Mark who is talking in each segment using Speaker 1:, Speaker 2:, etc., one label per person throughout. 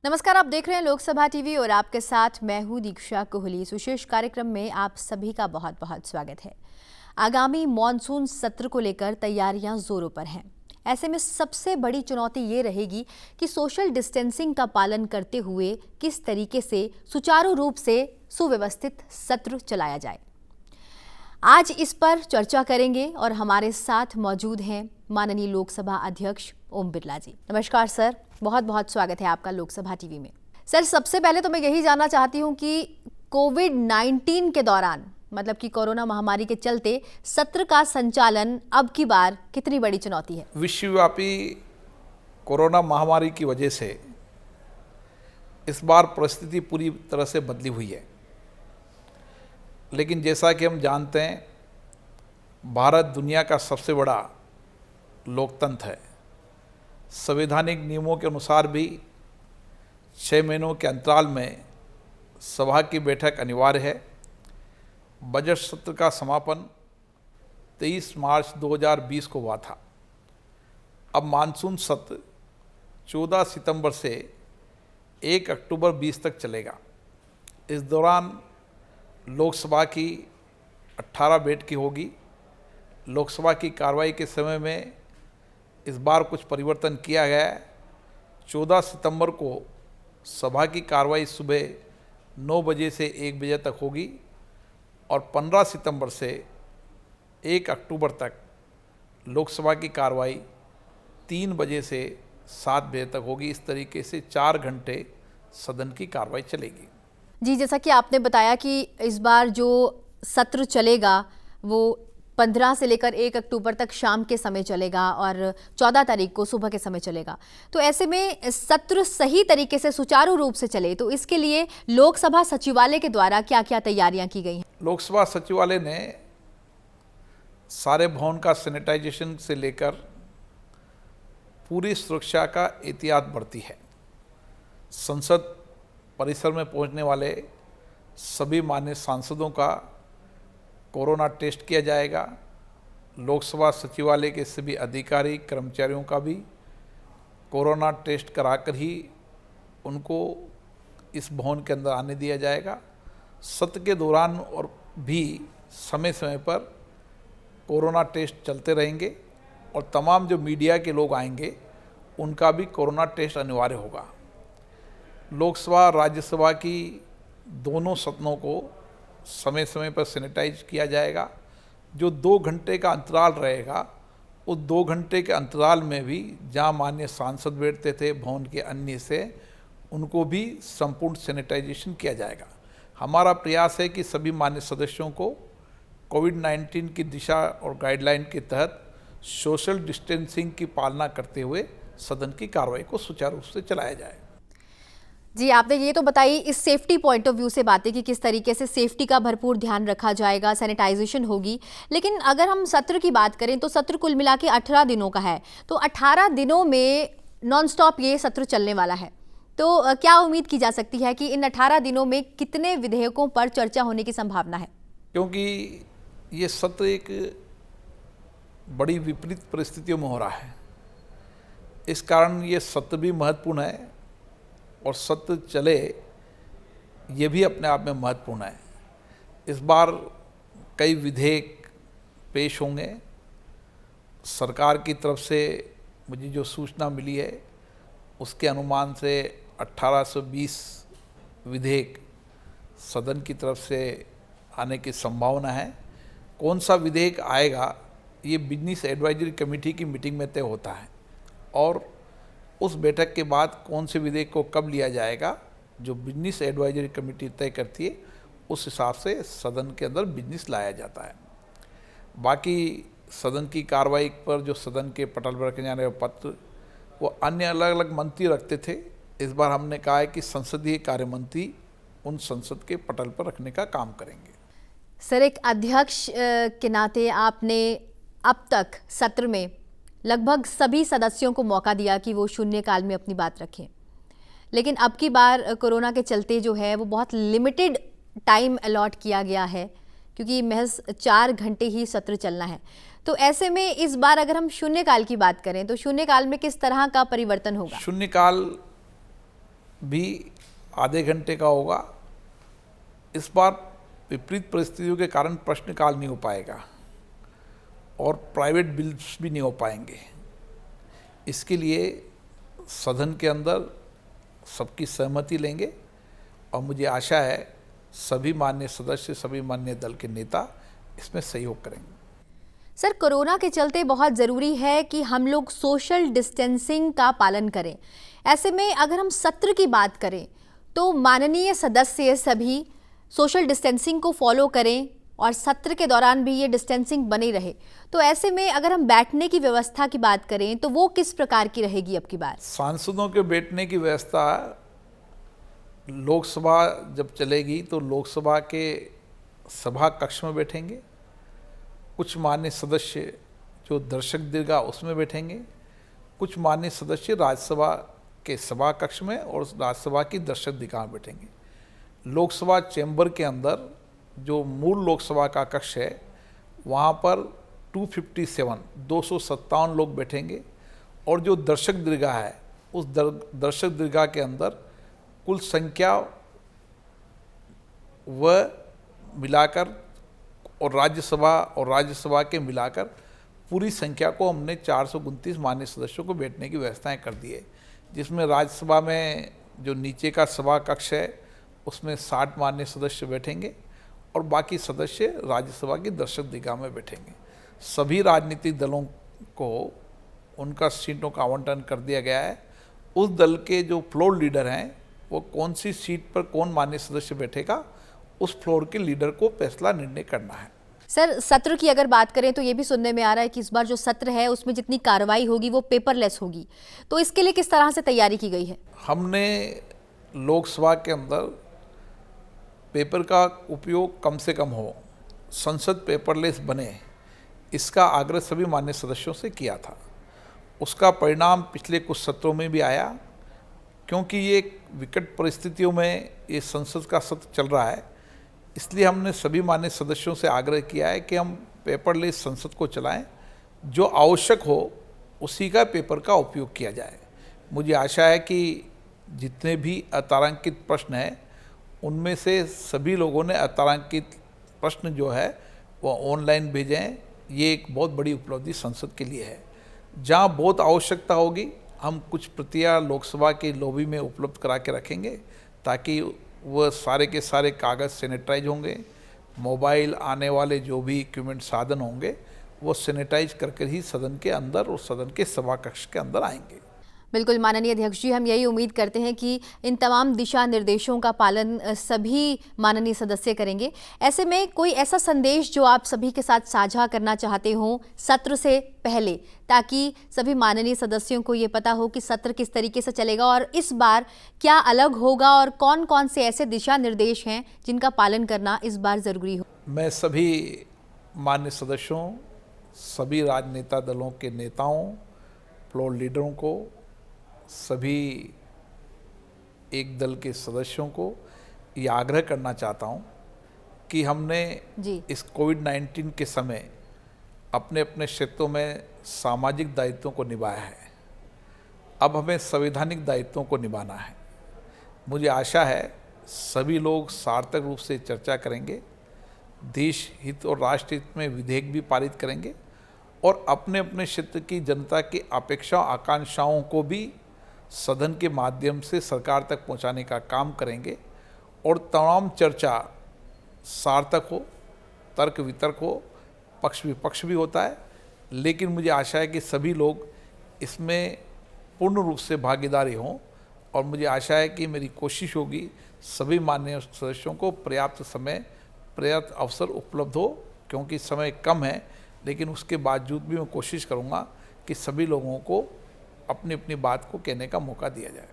Speaker 1: नमस्कार, आप देख रहे हैं लोकसभा टीवी और आपके साथ मैं हूं दीक्षा कोहली। इस विशेष कार्यक्रम में आप सभी का बहुत बहुत स्वागत है। आगामी मॉनसून सत्र को लेकर तैयारियां जोरों पर हैं। ऐसे में सबसे बड़ी चुनौती ये रहेगी कि सोशल डिस्टेंसिंग का पालन करते हुए किस तरीके से सुचारू रूप से सुव्यवस्थित सत्र चलाया जाए। आज इस पर चर्चा करेंगे और हमारे साथ मौजूद हैं माननीय लोकसभा अध्यक्ष ओम बिरला जी। नमस्कार सर, बहुत बहुत स्वागत है आपका लोकसभा टीवी में। सर, सबसे पहले तो मैं यही जानना चाहती हूं कि कोविड-19 के दौरान, मतलब कि कोरोना महामारी के चलते सत्र का संचालन अब की बार कितनी बड़ी चुनौती है?
Speaker 2: विश्वव्यापी कोरोना महामारी की वजह से इस बार परिस्थिति पूरी तरह से बदली हुई है। लेकिन जैसा कि हम जानते हैं, भारत दुनिया का सबसे बड़ा लोकतंत्र है। संवैधानिक नियमों के अनुसार भी 6 महीनों के अंतराल में सभा की बैठक अनिवार्य है। बजट सत्र का समापन 23 मार्च 2020 को हुआ था। अब मानसून सत्र 14 सितंबर से 1 अक्टूबर 20 तक चलेगा। इस दौरान लोकसभा की 18 बैठकें होगी। लोकसभा की कार्रवाई के समय में इस बार कुछ परिवर्तन किया गया है। 14 सितंबर को सभा की कार्रवाई सुबह 9 बजे से 1 बजे तक होगी और 15 सितंबर से 1 अक्टूबर तक लोकसभा की कार्रवाई 3 बजे से 7 बजे तक होगी। इस तरीके से 4 घंटे सदन की कार्रवाई चलेगी।
Speaker 1: जी, जैसा कि आपने बताया कि इस बार जो सत्र चलेगा वो 15 से लेकर 1 अक्टूबर तक शाम के समय चलेगा और 14 तारीख को सुबह के समय चलेगा। तो ऐसे में सत्र सही तरीके से सुचारू रूप से चले तो इसके लिए लोकसभा सचिवालय के द्वारा क्या क्या तैयारियां की गई हैं?
Speaker 2: लोकसभा सचिवालय ने सारे भवन का सैनिटाइजेशन से लेकर पूरी सुरक्षा का एहतियात बरती है। संसद परिसर में पहुंचने वाले सभी माननीय सांसदों का कोरोना टेस्ट किया जाएगा। लोकसभा सचिवालय के सभी अधिकारी कर्मचारियों का भी कोरोना टेस्ट कराकर ही उनको इस भवन के अंदर आने दिया जाएगा। सत्र के दौरान और भी समय समय पर कोरोना टेस्ट चलते रहेंगे और तमाम जो मीडिया के लोग आएंगे उनका भी कोरोना टेस्ट अनिवार्य होगा। लोकसभा राज्यसभा की दोनों सदनों को समय समय पर सैनिटाइज किया जाएगा। जो 2 घंटे का अंतराल रहेगा, उस 2 घंटे के अंतराल में भी जहां माननीय सांसद बैठते थे भवन के अन्य से, उनको भी संपूर्ण सैनिटाइजेशन किया जाएगा। हमारा प्रयास है कि सभी माननीय सदस्यों को कोविड-19 की दिशा और गाइडलाइन के तहत सोशल डिस्टेंसिंग की पालना करते हुए सदन की कार्रवाई को सुचारू रूप से चलाया जाए।
Speaker 1: जी, आपने ये तो बताई इस सेफ्टी पॉइंट ऑफ व्यू से बातें कि किस तरीके से सेफ्टी का भरपूर ध्यान रखा जाएगा, सैनिटाइजेशन होगी। लेकिन अगर हम सत्र की बात करें तो सत्र कुल मिला के 18 दिनों का है, तो 18 दिनों में नॉन स्टॉप ये सत्र चलने वाला है। तो क्या उम्मीद की जा सकती है कि इन 18 दिनों में कितने विधेयकों पर चर्चा होने की संभावना है?
Speaker 2: क्योंकि ये सत्र एक बड़ी विपरीत परिस्थितियों में हो रहा है, इस कारण ये सत्र भी महत्वपूर्ण है और सत्र चले ये भी अपने आप में महत्वपूर्ण है। इस बार कई विधेयक पेश होंगे। सरकार की तरफ से मुझे जो सूचना मिली है उसके अनुमान से 1820 विधेयक सदन की तरफ से आने की संभावना है। कौन सा विधेयक आएगा ये बिजनेस एडवाइजरी कमेटी की मीटिंग में तय होता है और उस बैठक के बाद कौन से विधेयक को कब लिया जाएगा, जो बिजनेस एडवाइजरी कमेटी तय करती है, उस हिसाब से सदन के अंदर बिजनेस लाया जाता है। बाकी सदन की कार्रवाई पर जो सदन के पटल पर रखे जाने वाले पत्र वो अन्य अलग अलग मंत्री रखते थे। इस बार हमने कहा है कि संसदीय कार्य मंत्री उन संसद के पटल पर रखने का काम करेंगे।
Speaker 1: सर, एक अध्यक्ष के नाते आपने अब तक सत्र में लगभग सभी सदस्यों को मौका दिया कि वो शून्यकाल में अपनी बात रखें, लेकिन अब की बार कोरोना के चलते जो है वो बहुत लिमिटेड टाइम अलॉट किया गया है क्योंकि महज 4 घंटे ही सत्र चलना है। तो ऐसे में इस बार अगर हम शून्यकाल की बात करें तो शून्यकाल में किस तरह का परिवर्तन होगा?
Speaker 2: शून्यकाल भी आधे घंटे का होगा। इस बार विपरीत परिस्थितियों के कारण प्रश्नकाल नहीं हो पाएगा और प्राइवेट बिल्स भी नहीं हो पाएंगे। इसके लिए सदन के अंदर सबकी सहमति लेंगे और मुझे आशा है सभी माननीय सदस्य, सभी माननीय दल के नेता इसमें सहयोग करेंगे।
Speaker 1: सर, कोरोना के चलते बहुत ज़रूरी है कि हम लोग सोशल डिस्टेंसिंग का पालन करें। ऐसे में अगर हम सत्र की बात करें तो माननीय सदस्य सभी सोशल डिस्टेंसिंग को फॉलो करें और सत्र के दौरान भी ये डिस्टेंसिंग बनी रहे। तो ऐसे में अगर हम बैठने की व्यवस्था की बात करें तो वो किस प्रकार की रहेगी अब की बार?
Speaker 2: सांसदों के बैठने की व्यवस्था, लोकसभा जब चलेगी तो लोकसभा के सभा कक्ष में बैठेंगे। कुछ माननीय सदस्य जो दर्शक दीर्घा उसमें बैठेंगे। कुछ माननीय सदस्य राज्यसभा के सभा कक्ष में और राज्यसभा की दर्शक दीर्घा में बैठेंगे। लोकसभा चैम्बर के अंदर जो मूल लोकसभा का कक्ष है वहाँ पर 257 लोग बैठेंगे और जो दर्शक दीर्घा है उस दर्शक दीर्घा के अंदर कुल संख्या व मिलाकर और राज्यसभा के मिलाकर पूरी संख्या को हमने 429 माननीय सदस्यों को बैठने की व्यवस्थाएं कर दी है, जिसमें राज्यसभा में जो नीचे का सभा कक्ष है उसमें 60 माननीय सदस्य बैठेंगे और बाकी सदस्य राज्यसभा की दर्शक दीर्घा में बैठेंगे। सभी राजनीतिक दलों को उनका सीटों का आवंटन कर दिया गया है। उस दल के जो फ्लोर लीडर हैं वो कौन सी सीट पर कौन माननीय सदस्य बैठेगा उस फ्लोर के लीडर को फैसला निर्णय करना है।
Speaker 1: सर, सत्र की अगर बात करें तो ये भी सुनने में आ रहा है कि इस बार जो सत्र है उसमें जितनी कार्रवाई होगी वो पेपरलेस होगी, तो इसके लिए किस तरह से तैयारी की गई है?
Speaker 2: हमने लोकसभा के अंदर पेपर का उपयोग कम से कम हो, संसद पेपरलेस बने, इसका आग्रह सभी माननीय सदस्यों से किया था। उसका परिणाम पिछले कुछ सत्रों में भी आया। क्योंकि ये विकट परिस्थितियों में ये संसद का सत्र चल रहा है, इसलिए हमने सभी माननीय सदस्यों से आग्रह किया है कि हम पेपरलेस संसद को चलाएं। जो आवश्यक हो उसी का पेपर का उपयोग किया जाए। मुझे आशा है कि जितने भी अतारांकित प्रश्न हैं उनमें से सभी लोगों ने अतारांकित प्रश्न जो है वो ऑनलाइन भेजें। ये एक बहुत बड़ी उपलब्धि संसद के लिए है। जहाँ बहुत आवश्यकता होगी हम कुछ प्रतियां लोकसभा के लॉबी में उपलब्ध करा के रखेंगे ताकि वह सारे के सारे कागज़ सैनिटाइज होंगे। मोबाइल आने वाले जो भी इक्विपमेंट साधन होंगे वो सैनिटाइज करके ही सदन के अंदर और सदन के सभा कक्ष के अंदर आएंगे।
Speaker 1: बिल्कुल माननीय अध्यक्ष जी, हम यही उम्मीद करते हैं कि इन तमाम दिशा निर्देशों का पालन सभी माननीय सदस्य करेंगे। ऐसे में कोई ऐसा संदेश जो आप सभी के साथ साझा करना चाहते हों सत्र से पहले, ताकि सभी माननीय सदस्यों को ये पता हो कि सत्र किस तरीके से चलेगा और इस बार क्या अलग होगा और कौन कौन से ऐसे दिशा निर्देश हैं जिनका पालन करना इस बार ज़रूरी हो?
Speaker 2: मैं सभी माननीय सदस्यों, सभी राजनेता दलों के नेताओं, फ्लोर लीडरों को, सभी एक दल के सदस्यों को ये आग्रह करना चाहता हूँ कि हमने इस कोविड-19 के समय अपने अपने क्षेत्रों में सामाजिक दायित्वों को निभाया है। अब हमें संवैधानिक दायित्वों को निभाना है। मुझे आशा है सभी लोग सार्थक रूप से चर्चा करेंगे, देश हित और राष्ट्र हित में विधेयक भी पारित करेंगे और अपने अपने क्षेत्र की जनता की अपेक्षा आकांक्षाओं को भी सदन के माध्यम से सरकार तक पहुंचाने का काम करेंगे और तमाम चर्चा सार्थक हो, तर्क वितर्क हो, पक्ष विपक्ष भी होता है, लेकिन मुझे आशा है कि सभी लोग इसमें पूर्ण रूप से भागीदारी हों और मुझे आशा है कि मेरी कोशिश होगी सभी माननीय सदस्यों को पर्याप्त समय, पर्याप्त अवसर उपलब्ध हो। क्योंकि समय कम है, लेकिन उसके बावजूद भी मैं कोशिश करूँगा कि सभी लोगों को अपनी अपनी बात को कहने का मौका दिया जाए।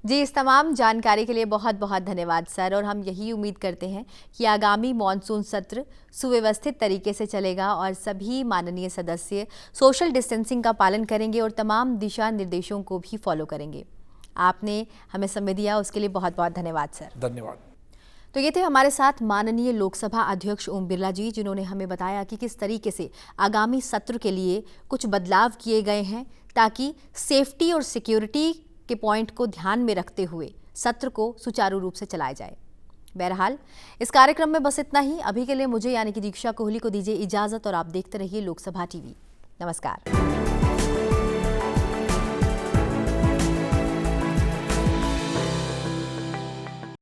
Speaker 1: जी, इस तमाम जानकारी के लिए बहुत बहुत धन्यवाद सर, और हम यही उम्मीद करते हैं कि आगामी मॉनसून सत्र सुव्यवस्थित तरीके से चलेगा और सभी माननीय सदस्य सोशल डिस्टेंसिंग का पालन करेंगे और तमाम दिशा निर्देशों को भी फॉलो करेंगे। आपने हमें समय दिया उसके लिए बहुत बहुत धन्यवाद सर।
Speaker 2: धन्यवाद।
Speaker 1: तो ये थे हमारे साथ माननीय लोकसभा अध्यक्ष ओम बिरला जी, जिन्होंने हमें बताया कि किस तरीके से आगामी सत्र के लिए कुछ बदलाव किए गए हैं ताकि सेफ्टी और सिक्योरिटी के पॉइंट को ध्यान में रखते हुए सत्र को सुचारू रूप से चलाया जाए। बहरहाल इस कार्यक्रम में बस इतना ही। अभी के लिए मुझे यानी कि दीक्षा कोहली को दीजिए इजाजत और आप देखते रहिए लोकसभा टीवी। नमस्कार।